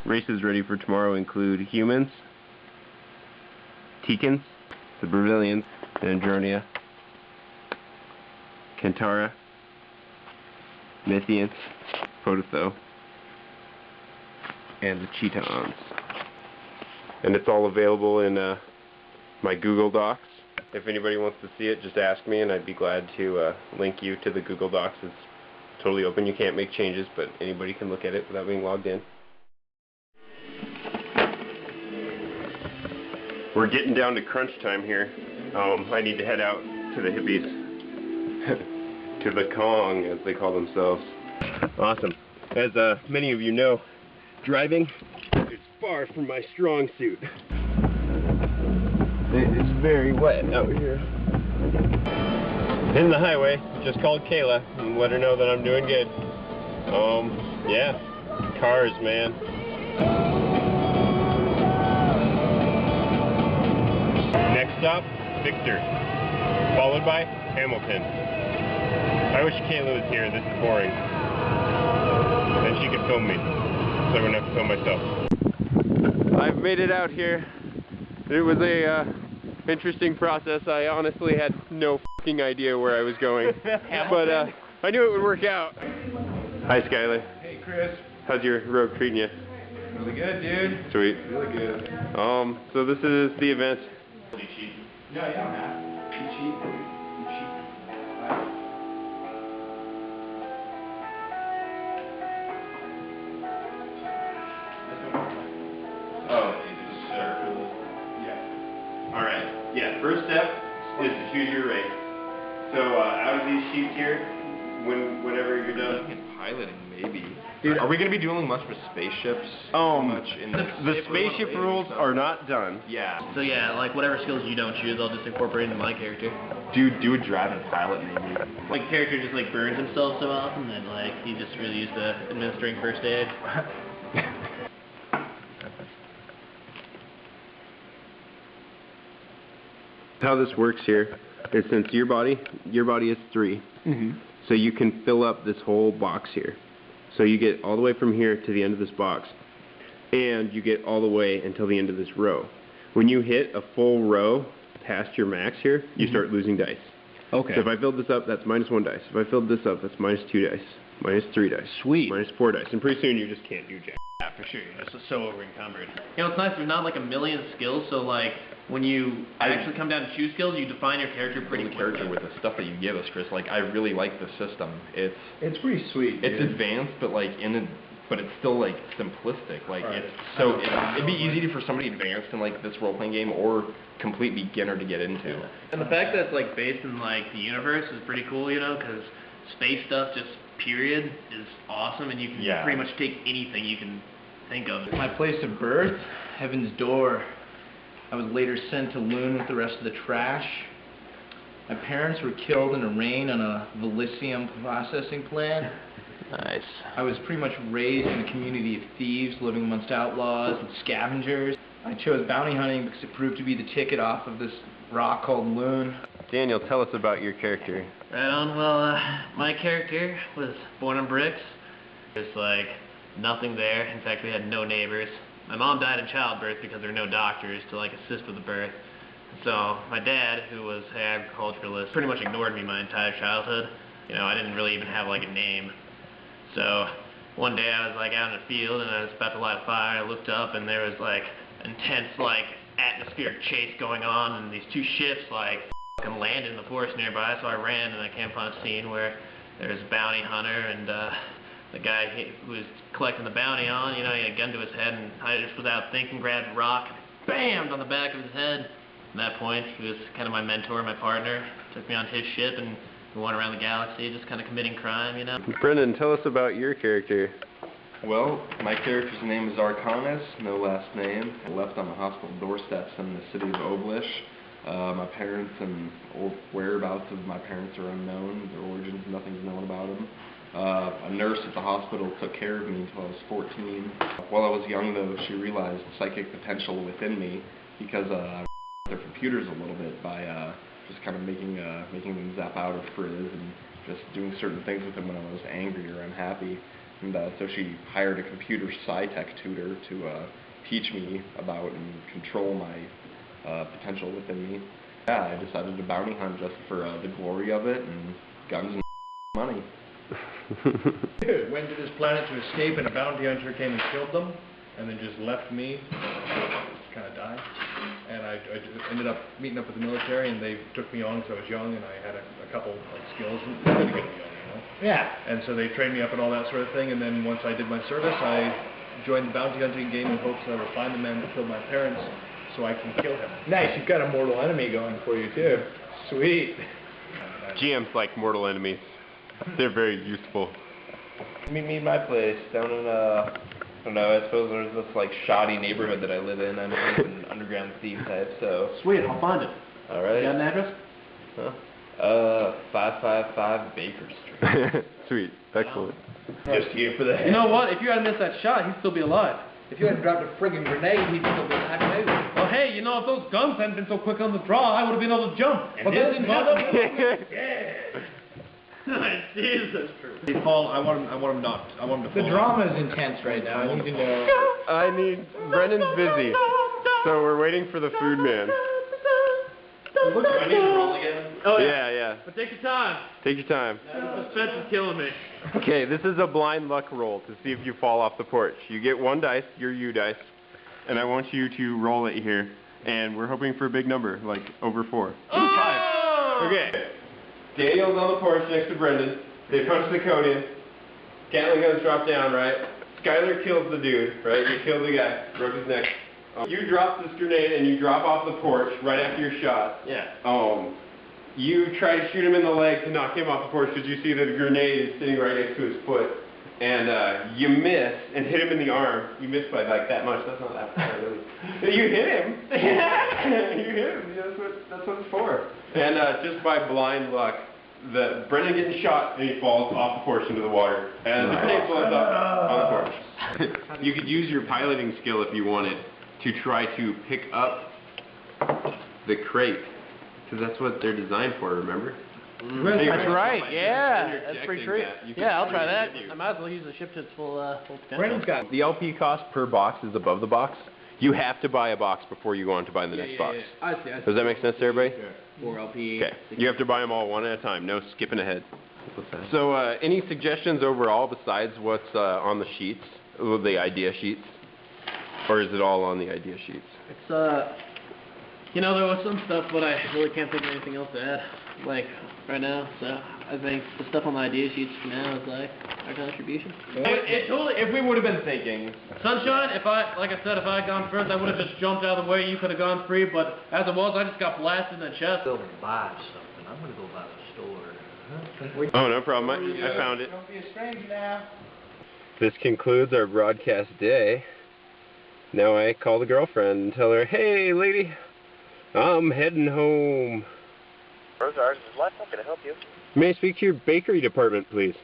Races ready for tomorrow include humans, Teekans, the Brazilians, the Andronia, Kantara, Mythians, Pototho, and the Cheetons. And it's all available in my Google Docs. If anybody wants to see it, just ask me and I'd be glad to link you to the Google Docs. It's totally open. You can't make changes, but anybody can look at it without being logged in. We're getting down to crunch time here. I need to head out to the hippies. To the Kong, as they call themselves. Awesome. As many of you know, driving is far from my strong suit. It is very wet out here. In the highway, just called Kayla and let her know that I'm doing good. Yeah, cars, man. Next stop, Victor, followed by Hamilton. I wish Kayla was here. This is boring. Then she could film me, so I wouldn't have to film myself. I've made it out here. It was a interesting process. I honestly had no fucking idea where I was going, but I knew it would work out. Hi, Schuyler. Hey, Chris. How's your road treating you? Really good, dude. Sweet. Really good. So this is the event. Yeah, man. Cheat. Oh, yeah. Alright. Yeah, first step is to choose your race. So out of these sheets here, whenever you're done. Piloting, maybe. Dude, are we going to be doing much with spaceships? Much in the spaceship rules are not done. Yeah. So yeah, like whatever skills you don't choose, I'll just incorporate into my character. Do a drive and pilot, maybe. My character just like burns himself so often that like he just really used to administering first aid. How this works here is since your body is 3, so you can fill up this whole box here. So you get all the way from here to the end of this box, and you get all the way until the end of this row. When you hit a full row past your max here, you start losing dice. Okay. So if I filled this up, that's -1 dice. If I filled this up, that's -2 dice, -3 dice. Sweet. -4 dice. And pretty soon you just can't do jack. Yeah, for sure. You're just so over encumbered. You know, it's nice. There's not like a million skills, so like when you actually come down to choose skills, you define your character pretty quickly. Character with the stuff that you give us, Chris. Like I really like the system. It's pretty sweet. It's dude. advanced, but like but it's still like simplistic. Like Right. it's so it'd be easy for somebody advanced in like this role-playing game or complete beginner to get into. And the fact that it's like based in like the universe is pretty cool, you know, because space stuff just period is awesome, and you can pretty much take anything you can think of. My place of birth, Heaven's Door. I was later sent to Loon with the rest of the trash. My parents were killed in a rain on a Velicium processing plant. Nice. I was pretty much raised in a community of thieves living amongst outlaws and scavengers. I chose bounty hunting because it proved to be the ticket off of this rock called Loon. Daniel, tell us about your character. Right on. Well, my character was born on bricks. There's like nothing there. In fact, we had no neighbors. My mom died in childbirth because there were no doctors to like assist with the birth. So my dad, who was an agriculturalist, pretty much ignored me my entire childhood. You know, I didn't really even have like a name. So one day I was like out in the field and I was about to light a fire. I looked up and there was like intense like atmospheric chase going on, and these 2 ships like fucking landed in the forest nearby. So I ran and I came upon a scene where there was a bounty hunter and the guy who was collecting the bounty on, you know, he had a gun to his head, and I just without thinking grabbed a rock, bammed on the back of his head. At that point, he was kind of my mentor, my partner. Took me on his ship and we went around the galaxy just kind of committing crime, you know. Brendan, tell us about your character. Well, my character's name is Arcanis, no last name. I left on the hospital doorsteps in the city of Oblish. My parents and whereabouts of my parents are unknown. Their origins, nothing's known about them. A nurse at the hospital took care of me until I was 14. While I was young, though, she realized psychic potential within me because I their computers a little bit by just kind of making them zap out or frizz and just doing certain things with them when I was angry or unhappy. And so she hired a computer sci-tech tutor to teach me about and control my potential within me. Yeah, I decided to bounty hunt just for the glory of it and guns and money. Dude, went to this planet to escape, and a bounty hunter came and killed them, and then just left me, kind of died. And I ended up meeting up with the military, and they took me on because I was young and I had a couple like skills. And really good young, you know? Yeah. And so they trained me up and all that sort of thing. And then once I did my service, I joined the bounty hunting game in hopes that I would find the man that killed my parents, so I can kill him. Nice. You've got a mortal enemy going for you too. Sweet. GMs like mortal enemies. They're very useful. Meet me at my place down in I don't know, I suppose there's this like shoddy neighborhood that I live in. I'm an underground thief type, so. Sweet, I'll find it. Alright. You got an address? Huh? 555 Baker Street. Sweet, excellent. Just here for the head. You know what? If you hadn't missed that shot, he'd still be alive. If you hadn't dropped a friggin' grenade, he'd still be alive too. Well, hey, you know, if those guns hadn't been so quick on the draw, I would have been able to jump. And But this that didn't happen. Yeah. Jesus. Hey, Paul, I want him to fall. The drama is intense right now. I need to know. Brendan's busy, so we're waiting for the food man. Look, I need to roll again. Oh, Yeah. But take your time. Take your time. The suspense is killing me. Okay, this is a blind luck roll to see if you fall off the porch. You get one dice, your U dice, and I want you to roll it here. And we're hoping for a big number, like over 4. Oh! 5. Okay. Daniel's on the porch next to Brendan. They punch the code in. Gatling guns drop down, right? Schuyler kills the dude, right? You killed the guy, broke his neck. You drop this grenade and you drop off the porch right after your shot. Yeah. You try to shoot him in the leg to knock him off the porch because you see that the grenade is sitting right next to his foot. And you miss and hit him in the arm. You missed by like that much. That's not that far, really. You hit him. You hit him. That's what it's for. And just by blind luck, Brendan gets shot and he falls off the porch into the water. And the grenade blows up on the porch. You could use your piloting skill if you wanted to try to pick up the crate. Because that's what they're designed for, remember? That's right, yeah. That's pretty true. That. Yeah, I'll try that. I might as well use the ship to its full potential. Brandon's got The LP cost per box is above the box. You have to buy a box before you go on to buy the next box. I see. Does that make sense to everybody? 4 LP. Okay. You have to buy them all one at a time. No skipping ahead. So, any suggestions overall besides what's on the sheets, the idea sheets? Or is it all on the idea sheets? It's, you know, there was some stuff, but I really can't think of anything else to add, like, right now. So, I think the stuff on the idea sheets for now is, like, our contribution. If we would have been thinking. Sunshine, like I said, if I had gone first, I would have just jumped out of the way. You could have gone free, but as it was, I just got blasted in the chest. Go buy something. I'm gonna go buy the store. Oh, no problem. I found it. Don't be a stranger now. This concludes our broadcast day. Now I call the girlfriend and tell her, hey, lady, I'm heading home. Rosars is left. How can I help you? May I speak to your bakery department, please?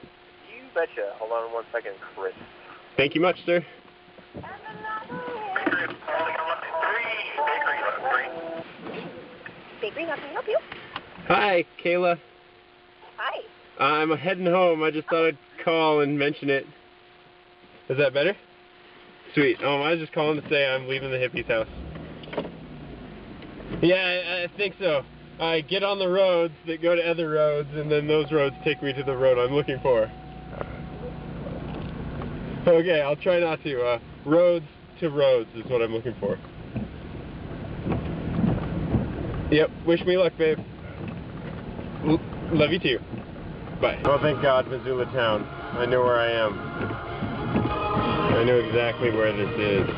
You betcha. Hold on 1 second, Chris. Thank you much, sir. Bakery, how can I help you? Hi, Kayla. Hi. I'm heading home. I just thought I'd call and mention it. Is that better? Sweet. I was just calling to say I'm leaving the hippie's house. Yeah, I think so. I get on the roads that go to other roads, and then those roads take me to the road I'm looking for. Okay, I'll try not to. Roads to roads is what I'm looking for. Yep, wish me luck, babe. Love you too. Bye. Oh, thank God, Missoula Town. I know where I am. I know exactly where this is.